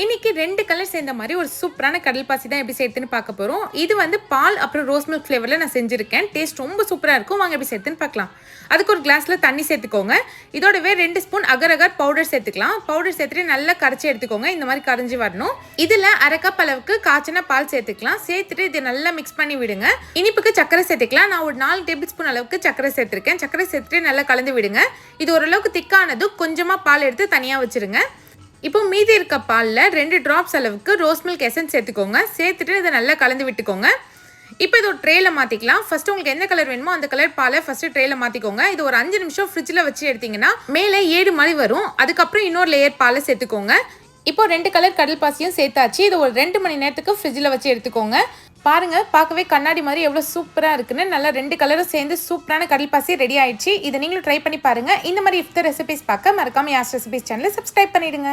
இன்னைக்கு 2 கலர் சேர்ந்த மாதிரி ஒரு சூப்பரான கடல் பாசி தான் எப்படி சேர்த்துன்னு பார்க்க போறோம். இது வந்து பால் அப்புறம் ரோஸ் மில்க் ஃப்ளேவர்ல நான் செஞ்சிருக்கேன். டேஸ்ட் ரொம்ப சூப்பரா இருக்கும். வாங்க எப்படி சேர்த்துன்னு பார்க்கலாம். அதுக்கு ஒரு கிளாஸ்ல தண்ணி சேர்த்துக்கோங்க. இதோடவே 2 ஸ்பூன் அகர் அகர் பவுடர் சேர்த்துக்கலாம். பவுடர் சேர்த்துட்டு நல்லா கரைச்சி எடுத்துக்கோங்க. இந்த மாதிரி கரைஞ்சி வரணும். இதுல அரை கப் அளவுக்கு காய்ச்சின பால் சேர்த்துக்கலாம். சேர்த்துட்டு இதை நல்லா மிக்ஸ் பண்ணி விடுங்க. இனிப்புக்கு சக்கரை சேர்த்துக்கலாம். நான் ஒரு 4 டேபிள் ஸ்பூன் அளவுக்கு சக்கரை சேர்த்திருக்கேன். சக்கரை சேர்த்துட்டு நல்லா கலந்து விடுங்க. இது ஓரளவுக்கு திக்கானதும் கொஞ்சமா பால் எடுத்து தனியா வச்சிருங்க. இப்போ மீதி இருக்க பாலில் 2 ட்ராப்ஸ் அளவுக்கு ரோஸ் மில்க் எசன்ஸ் சேர்த்துக்கோங்க. சேர்த்துட்டு இதை நல்லா கலந்து விட்டுக்கோங்க. இப்போ இது ஒரு ட்ரேயில் மாற்றிக்கலாம். ஃபர்ஸ்ட் உங்களுக்கு எந்த கலர் வேணுமோ அந்த கலர் பாலை ஃபர்ஸ்ட் ட்ரேயில் மாற்றிக்கோங்க. இது ஒரு 5 நிமிஷம் ஃப்ரிட்ஜில் வச்சு எடுத்தீங்கன்னா மேலே 7 மாதிரி வரும். அதுக்கப்புறம் இன்னொரு லேயர் பாலை சேர்த்துக்கோங்க. இப்போ 2 கலர் கடல் பாசியும் சேர்த்தாச்சு. இது ஒரு 2 மணி நேரத்துக்கு ஃப்ரிட்ஜில் வச்சு எடுத்துக்கோங்க. பாருங்க, பார்க்கவே கண்ணாடி மாதிரி எவ்வளோ சூப்பராக இருக்குன்னு. நல்லா 2 கலரும் சேர்ந்து சூப்பரான கடல் பாசி ரெடி ஆயிடுச்சு. இதை நீங்களும் ட்ரை பண்ணி பாருங்க. இந்த மாதிரி இஃப்தர் ரெசிபிஸ் பார்க்க மறக்காம யாஸ் ரெசிபிஸ் சேனலை சப்ஸ்கிரைப் பண்ணிடுங்க.